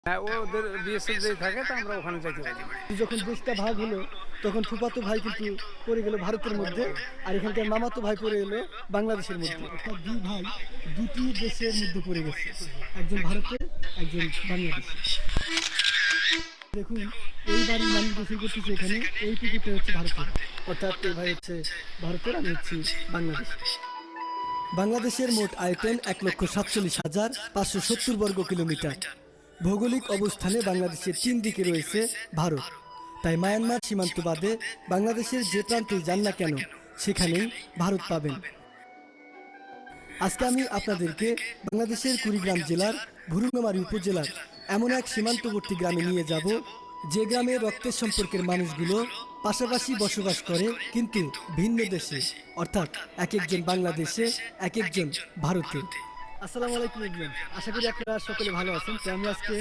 হ্যাঁ, ওদের বিএসএফ যেই থাকে তো আমরা ওখানে যাইতে পারি। যখন দেশটা ভাগ হলো তখন ফুফাতো ভাই কিন্তু পড়ে গেল ভারতের মধ্যে, আর এখানকার মামাতো ভাই পড়ে গেল বাংলাদেশের মধ্যে। অর্থাৎ দুই ভাই দুটি দেশের মধ্যে পড়ে গেছে, একজন ভারতের, একজন বাংলাদেশ। দেখুন এই বাড়ির মানুষ গোসল করতেছে এখানে, এই পুকুরটা হচ্ছে ভারতের, অর্থাৎ এই ভাই হচ্ছে ভারতের, আমি হচ্ছি বাংলাদেশ। বাংলাদেশের মোট আয়তন ১,৪৭,৫৭০ বর্গ কিলোমিটার। ভৌগোলিক অবস্থানে বাংলাদেশের 3 দিকে রয়েছে ভারত, তাই মায়ানমার সীমান্ত বাদে বাংলাদেশের যে প্রান্তেই যান না কেন সেখানেই ভারত পাবেন। আজকে আমি আপনাদেরকে বাংলাদেশের কুড়িগ্রাম জেলার ভুরুঙ্গামারী উপজেলার এমন এক সীমান্তবর্তী গ্রামে নিয়ে যাব, যে গ্রামে রক্তের সম্পর্কের মানুষগুলো পাশাপাশি বসবাস করে কিন্তু ভিন্ন দেশে, অর্থাৎ এক একজন বাংলাদেশে, এক একজন ভারতে। আসসালামু আলাইকুম এভরিওয়ান, আশা করি আপনারা সকলে ভালো আছেন। তো আমি আজকে